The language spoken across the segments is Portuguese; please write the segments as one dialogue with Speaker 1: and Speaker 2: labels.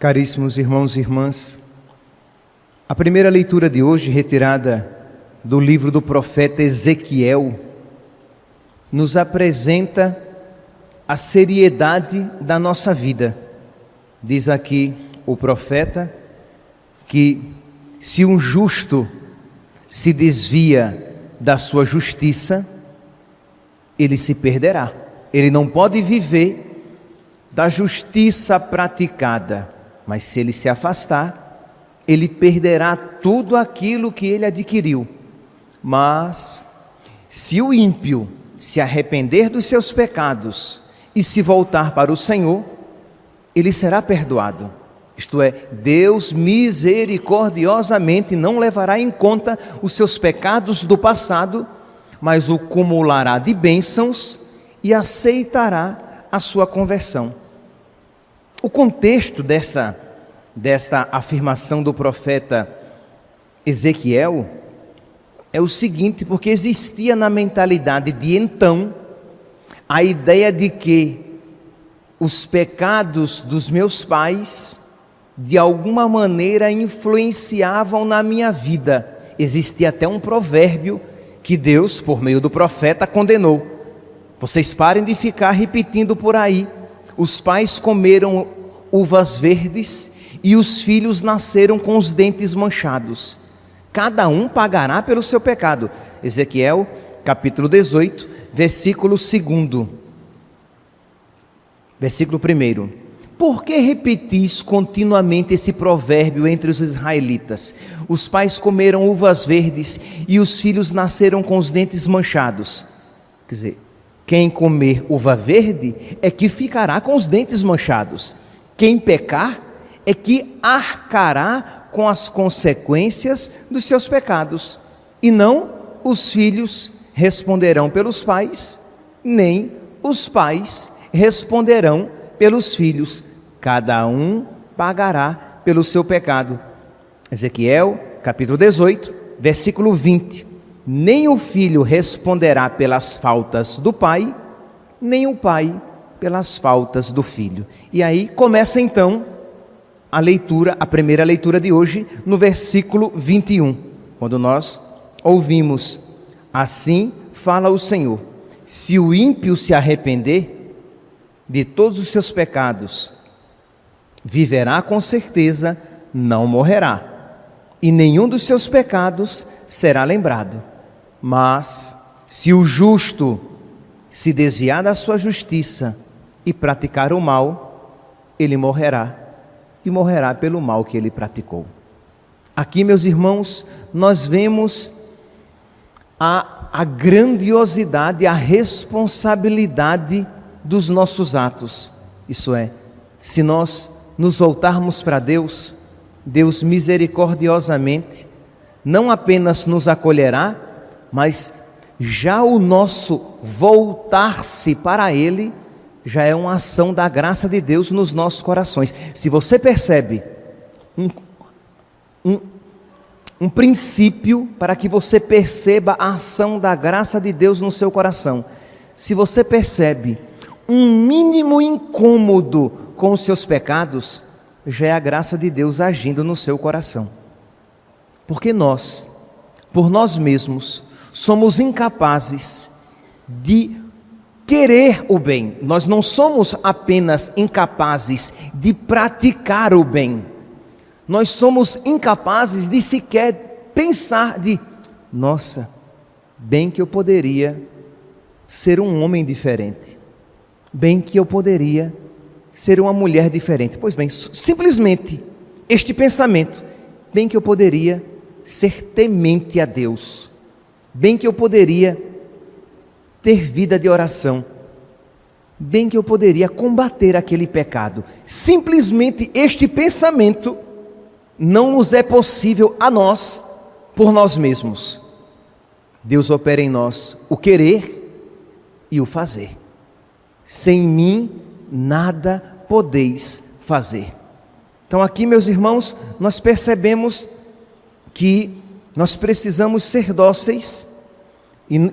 Speaker 1: Caríssimos irmãos e irmãs, a primeira leitura de hoje, retirada do livro do profeta Ezequiel, nos apresenta a seriedade da nossa vida. Diz aqui o profeta que se um justo se desvia da sua justiça, ele se perderá. Ele não pode viver da justiça praticada, mas se ele se afastar, ele perderá tudo aquilo que ele adquiriu. Mas se o ímpio se arrepender dos seus pecados e se voltar para o Senhor, ele será perdoado. Isto é, Deus misericordiosamente não levará em conta os seus pecados do passado, mas o cumulará de bênçãos e aceitará a sua conversão. O contexto desta afirmação do profeta Ezequiel é o seguinte, porque existia na mentalidade de então a ideia de que os pecados dos meus pais de alguma maneira influenciavam na minha vida. Existia até um provérbio que Deus, por meio do profeta, condenou. Vocês parem de ficar repetindo por aí: os pais comeram uvas verdes e os filhos nasceram com os dentes manchados. Cada um pagará pelo seu pecado. Ezequiel, capítulo 18, versículo 2. Versículo 1. Por que repetis continuamente esse provérbio entre os israelitas? Os pais comeram uvas verdes e os filhos nasceram com os dentes manchados. Quer dizer, quem comer uva verde é que ficará com os dentes manchados. Quem pecar é que arcará com as consequências dos seus pecados. E não os filhos responderão pelos pais, nem os pais responderão pelos filhos. Cada um pagará pelo seu pecado. Ezequiel, capítulo 18, versículo 20. Nem o filho responderá pelas faltas do pai, nem o pai pelas faltas do filho. E aí começa então a primeira leitura de hoje, no versículo 21, quando nós ouvimos: assim fala o Senhor, se o ímpio se arrepender de todos os seus pecados, viverá com certeza, não morrerá, e nenhum dos seus pecados será lembrado. Mas se o justo se desviar da sua justiça e praticar o mal, ele morrerá, e morrerá pelo mal que ele praticou. Aqui, meus irmãos, nós vemos a grandiosidade, a responsabilidade dos nossos atos. Isso é, se nós nos voltarmos para Deus, Deus misericordiosamente não apenas nos acolherá, mas já o nosso voltar-se para Ele já é uma ação da graça de Deus nos nossos corações. Se você percebe um princípio para que você perceba a ação da graça de Deus no seu coração, se você percebe um mínimo incômodo com os seus pecados, já é a graça de Deus agindo no seu coração. Porque nós, por nós mesmos, somos incapazes de querer o bem. Nós não somos apenas incapazes de praticar o bem. Nós somos incapazes de sequer pensar nossa, bem que eu poderia ser um homem diferente. Bem que eu poderia ser uma mulher diferente. Pois bem, simplesmente este pensamento, bem que eu poderia ser temente a Deus, bem que eu poderia ter vida de oração, bem que eu poderia combater aquele pecado. Simplesmente este pensamento não nos é possível a nós, por nós mesmos. Deus opera em nós o querer e o fazer. Sem mim nada podeis fazer. Então aqui, meus irmãos, nós percebemos que nós precisamos ser dóceis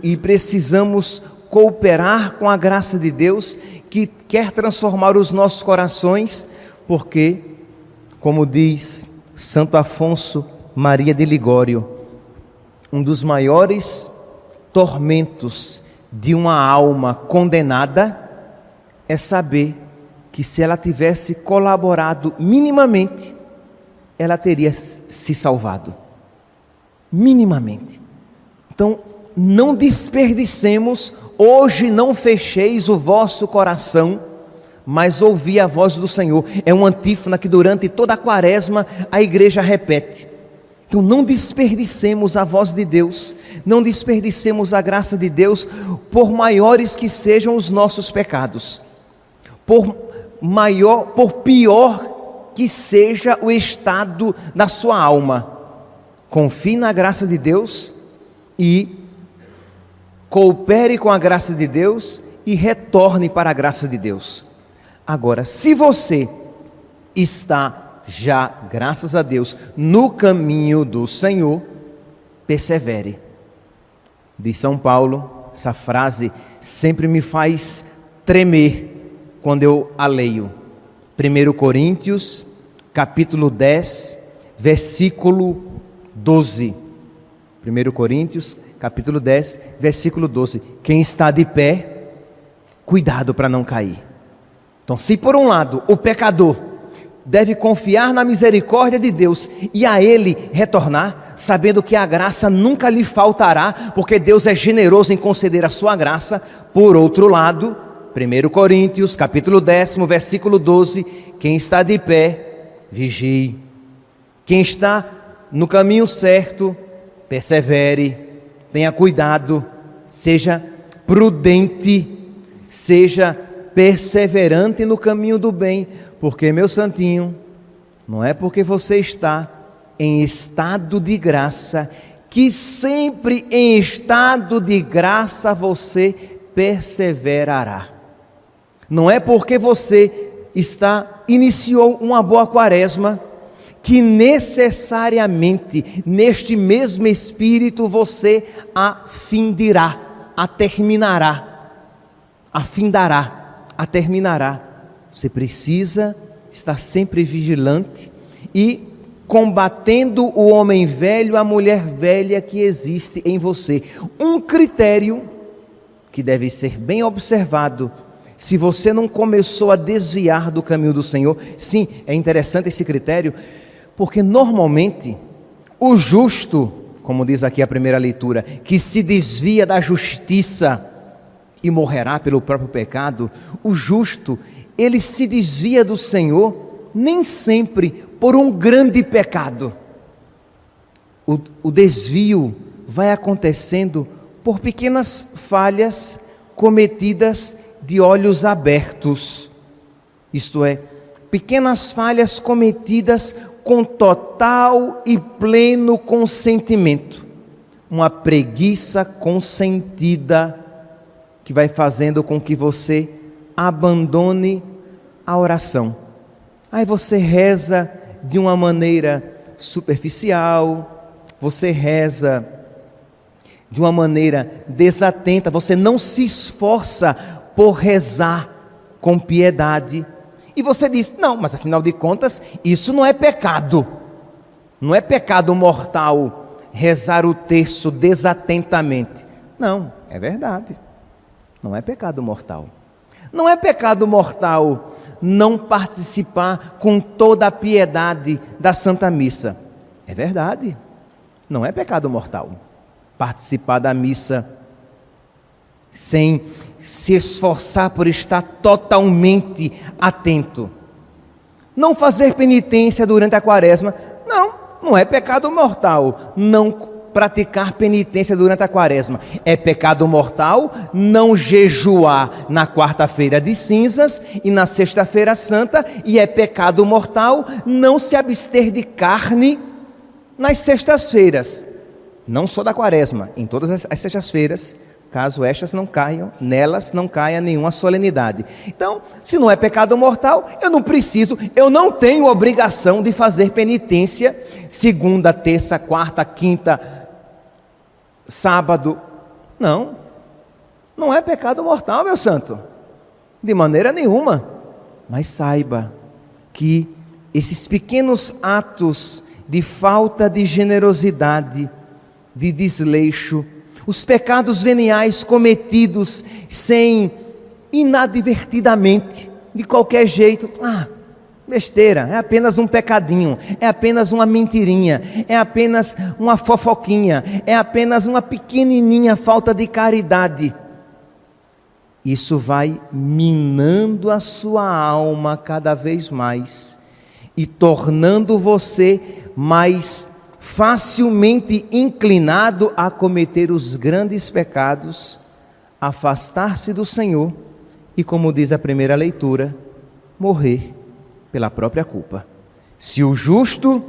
Speaker 1: e precisamos cooperar com a graça de Deus, que quer transformar os nossos corações, porque Como diz Santo Afonso Maria de Ligório, um dos maiores tormentos de uma alma condenada é saber que se ela tivesse colaborado minimamente, ela teria se salvado. Minimamente. Então, não desperdicemos, hoje não fecheis o vosso coração, mas ouvi a voz do Senhor. É uma antífona que durante toda a quaresma a igreja repete. Então não desperdicemos a voz de Deus, não desperdicemos a graça de Deus, por maiores que sejam os nossos pecados, por pior que seja o estado da sua alma. Confie na graça de Deus e coopere com a graça de Deus e retorne para a graça de Deus. Agora, se você está já, graças a Deus, no caminho do Senhor, persevere. Diz São Paulo, essa frase sempre me faz tremer quando eu a leio. 1 Coríntios, capítulo 10, versículo 12. 1 Coríntios, capítulo 10, versículo 12. Quem está de pé, cuidado para não cair. Então, se por um lado o pecador deve confiar na misericórdia de Deus e a Ele retornar, sabendo que a graça nunca lhe faltará, porque Deus é generoso em conceder a sua graça. Por outro lado, 1 Coríntios, capítulo 10, versículo 12, quem está de pé, vigie. Quem está no caminho certo, persevere, tenha cuidado, seja prudente, seja perseverante no caminho do bem, porque, meu santinho, não é porque você está em estado de graça, que sempre em estado de graça você perseverará. Não é porque você iniciou uma boa quaresma, que necessariamente neste mesmo espírito você terminará. Você precisa estar sempre vigilante e combatendo o homem velho, a mulher velha que existe em você. Um critério que deve ser bem observado, se você não começou a desviar do caminho do Senhor. Sim, é interessante esse critério, porque normalmente o justo, como diz aqui a primeira leitura, que se desvia da justiça e morrerá pelo próprio pecado, o justo, ele se desvia do Senhor nem sempre por um grande pecado. O desvio vai acontecendo por pequenas falhas cometidas de olhos abertos, isto é, pequenas falhas cometidas com total e pleno consentimento, uma preguiça consentida que vai fazendo com que você abandone a oração. Aí você reza de uma maneira superficial, você reza de uma maneira desatenta, você não se esforça por rezar com piedade. E você diz, não, mas afinal de contas, isso não é pecado. Não é pecado mortal rezar o terço desatentamente. Não, é verdade. Não é pecado mortal. Não é pecado mortal não participar com toda a piedade da Santa Missa. É verdade. Não é pecado mortal participar da missa sem se esforçar por estar totalmente atento. Não fazer penitência durante a quaresma. Não é pecado mortal não praticar penitência durante a quaresma. É pecado mortal não jejuar na quarta-feira de cinzas e na sexta-feira santa, e é pecado mortal não se abster de carne nas sextas-feiras, não só da quaresma, em todas as sextas-feiras, caso estas não caiam, nelas não caia nenhuma solenidade. Então, se não é pecado mortal, eu não tenho obrigação de fazer penitência segunda, terça, quarta, quinta, sábado. Não é pecado mortal, meu santo, de maneira nenhuma. Mas saiba que esses pequenos atos de falta de generosidade, de desleixo, os pecados veniais cometidos inadvertidamente, de qualquer jeito, besteira, é apenas um pecadinho, é apenas uma mentirinha, é apenas uma fofoquinha, é apenas uma pequenininha falta de caridade. Isso vai minando a sua alma cada vez mais e tornando você mais facilmente inclinado a cometer os grandes pecados, afastar-se do Senhor e, como diz a primeira leitura, morrer pela própria culpa. Se o justo,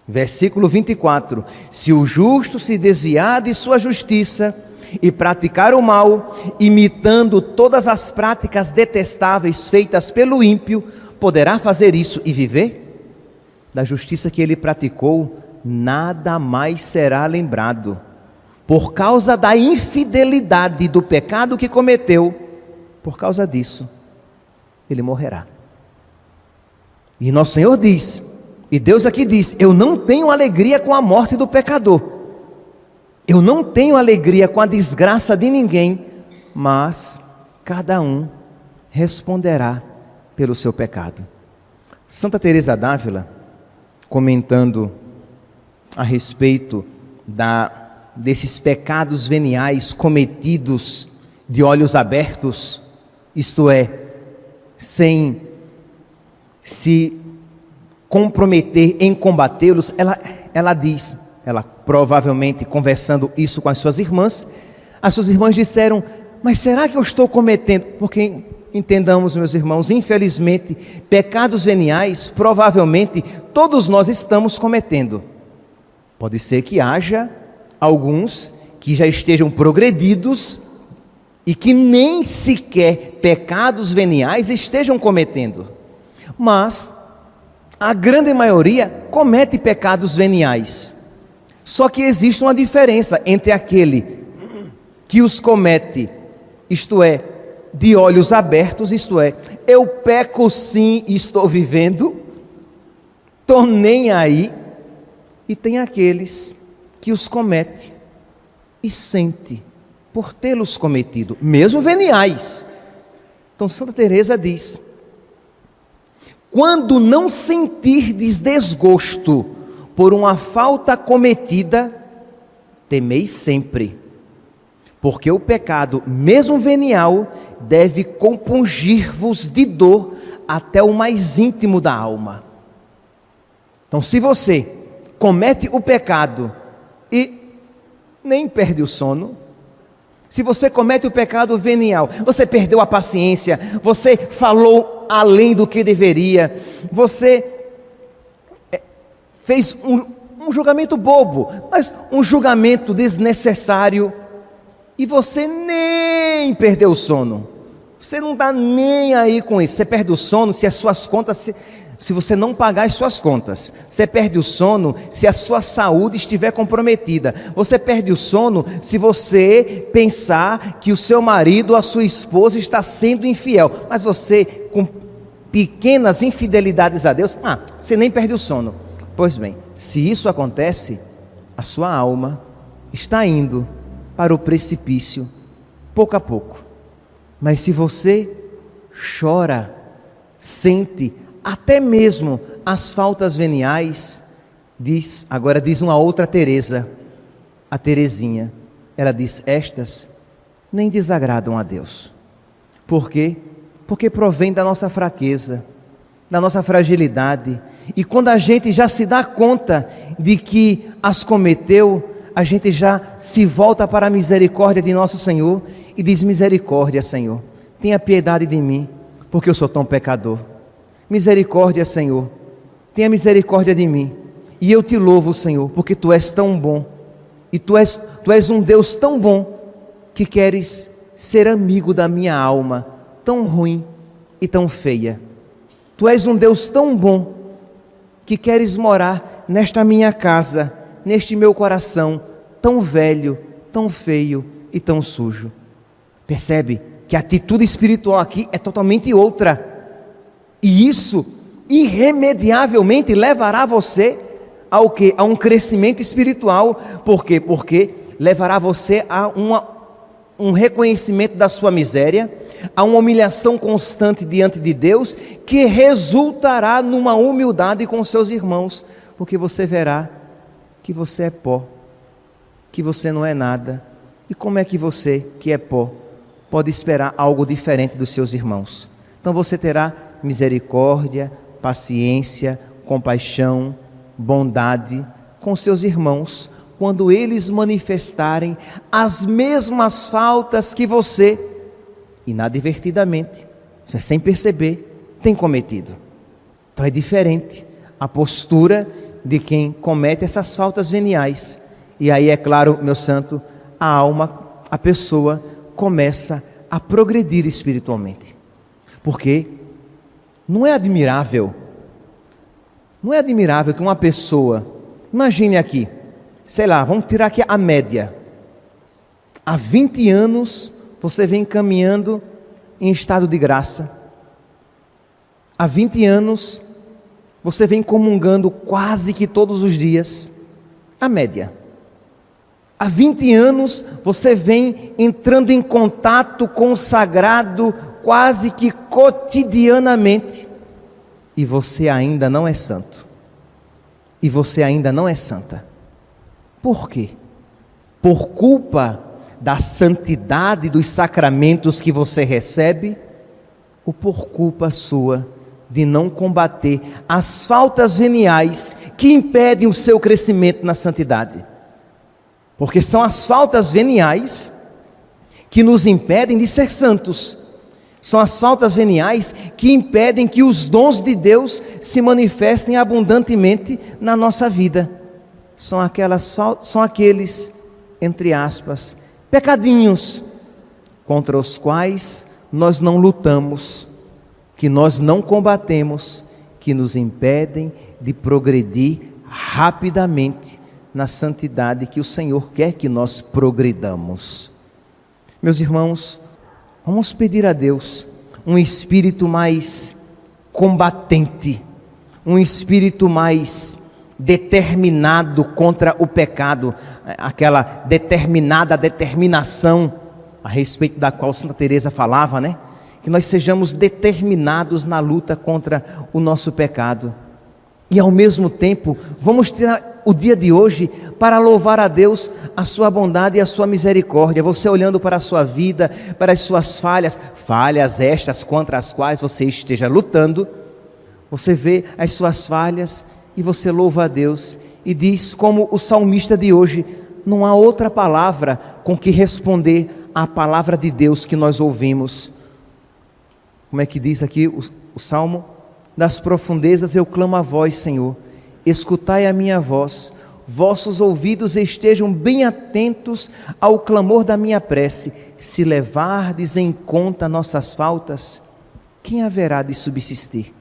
Speaker 1: versículo 24, se o justo se desviar de sua justiça e praticar o mal, imitando todas as práticas detestáveis feitas pelo ímpio, poderá fazer isso e viver? Da justiça que ele praticou, nada mais será lembrado. Por causa da infidelidade do pecado que cometeu, por causa disso, ele morrerá. E nosso Senhor diz, e Deus aqui diz, eu não tenho alegria com a morte do pecador, eu não tenho alegria com a desgraça de ninguém, mas cada um responderá pelo seu pecado. Santa Teresa d'Ávila, comentando a respeito desses pecados veniais cometidos de olhos abertos, isto é, sem se comprometer em combatê-los, ela diz, ela provavelmente conversando isso com as suas irmãs disseram, mas será que eu estou cometendo? Porque, entendamos, meus irmãos, infelizmente, pecados veniais, provavelmente, todos nós estamos cometendo. Pode ser que haja alguns que já estejam progredidos e que nem sequer pecados veniais estejam cometendo. Mas a grande maioria comete pecados veniais. Só que existe uma diferença entre aquele que os comete, isto é, de olhos abertos, isto é, eu peco sim e estou vivendo, estou nem aí, e tem aqueles que os comete e sente por tê-los cometido, mesmo veniais. Então Santa Teresa diz, quando não sentirdes desgosto por uma falta cometida, temei sempre, porque o pecado, mesmo venial, deve compungir-vos de dor até o mais íntimo da alma. Então, se você comete o pecado e nem perde o sono, se você comete o pecado venial, você perdeu a paciência, você falou além do que deveria, você fez um julgamento bobo, mas um julgamento desnecessário, e você nem perdeu o sono, você não está nem aí com isso, você perde o sono se as suas contas, se você não pagar as suas contas, você perde o sono se a sua saúde estiver comprometida, você perde o sono se você pensar que o seu marido ou a sua esposa está sendo infiel, mas você com pequenas infidelidades a Deus, você nem perde o sono. Pois bem, se isso acontece, a sua alma está indo para o precipício, pouco a pouco. Mas se você chora, sente até mesmo as faltas veniais, agora diz uma outra Teresa, a Teresinha, ela diz, estas nem desagradam a Deus. Por quê? Porque provém da nossa fraqueza, da nossa fragilidade, e quando a gente já se dá conta de que as cometeu, a gente já se volta para a misericórdia de nosso Senhor e diz, misericórdia, Senhor, tenha piedade de mim, porque eu sou tão pecador. Misericórdia, Senhor, tenha misericórdia de mim, e eu te louvo, Senhor, porque Tu és tão bom, e Tu és um Deus tão bom, que queres ser amigo da minha alma, tão ruim e tão feia. Tu és um Deus tão bom, que queres morar nesta minha casa, neste meu coração, tão velho, tão feio e tão sujo. Percebe que a atitude espiritual aqui é totalmente outra, e isso irremediavelmente levará você ao quê? A um crescimento espiritual. Por quê? Porque levará você a um reconhecimento da sua miséria, a uma humilhação constante diante de Deus, que resultará numa humildade com seus irmãos, porque você verá que você é pó, que você não é nada. E como é que você, que é pó, pode esperar algo diferente dos seus irmãos? Então você terá misericórdia, paciência, compaixão, bondade com seus irmãos, quando eles manifestarem as mesmas faltas que você, inadvertidamente, sem perceber, tem cometido. Então é diferente a postura de quem comete essas faltas veniais. E aí, é claro, meu santo, a alma, a pessoa começa a progredir espiritualmente. Porque não é admirável que uma pessoa, imagine aqui, sei lá, vamos tirar aqui a média. Há 20 anos você vem caminhando em estado de graça. Há 20 anos você vem comungando quase que todos os dias. A média. Há 20 anos você vem entrando em contato com o sagrado quase que cotidianamente. E você ainda não é santo. E você ainda não é santa. Por quê? Por culpa da santidade dos sacramentos que você recebe, ou por culpa sua de não combater as faltas veniais que impedem o seu crescimento na santidade? Porque são as faltas veniais que nos impedem de ser santos. São as faltas veniais que impedem que os dons de Deus se manifestem abundantemente na nossa vida. São aqueles, entre aspas, pecadinhos contra os quais nós não lutamos, que nós não combatemos, que nos impedem de progredir rapidamente na santidade que o Senhor quer que nós progridamos. Meus irmãos, vamos pedir a Deus um espírito mais combatente, um espírito mais determinado contra o pecado, aquela determinação a respeito da qual Santa Teresa falava, né? Que nós sejamos determinados na luta contra o nosso pecado. E ao mesmo tempo, vamos tirar o dia de hoje para louvar a Deus a sua bondade e a sua misericórdia. Você olhando para a sua vida, para as suas falhas estas contra as quais você esteja lutando, você vê as suas falhas e você louva a Deus e diz, como o salmista de hoje: não há outra palavra com que responder à palavra de Deus que nós ouvimos. Como é que diz aqui o salmo? Das profundezas eu clamo a vós, Senhor, escutai a minha voz, vossos ouvidos estejam bem atentos ao clamor da minha prece. Se levardes em conta nossas faltas, quem haverá de subsistir?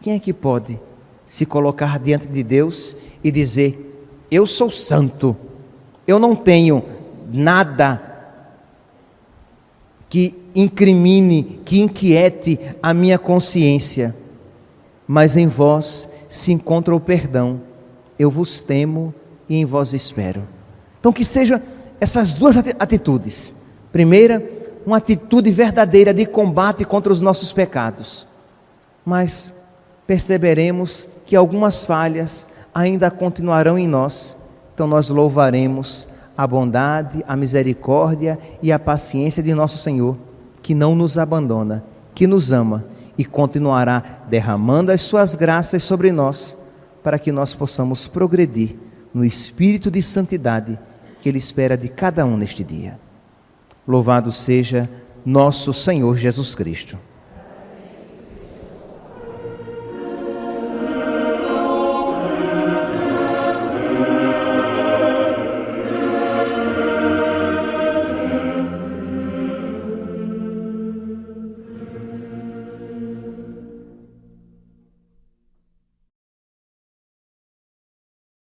Speaker 1: Quem é que pode se colocar diante de Deus e dizer: eu sou santo, eu não tenho nada que incrimine, que inquiete a minha consciência, mas em vós se encontra o perdão, eu vos temo e em vós espero. Então que sejam essas duas atitudes. Primeira, uma atitude verdadeira de combate contra os nossos pecados, mas perceberemos que algumas falhas ainda continuarão em nós, então nós louvaremos a bondade, a misericórdia e a paciência de nosso Senhor, que não nos abandona, que nos ama e continuará derramando as suas graças sobre nós, para que nós possamos progredir no espírito de santidade que Ele espera de cada um neste dia. Louvado seja nosso Senhor Jesus Cristo.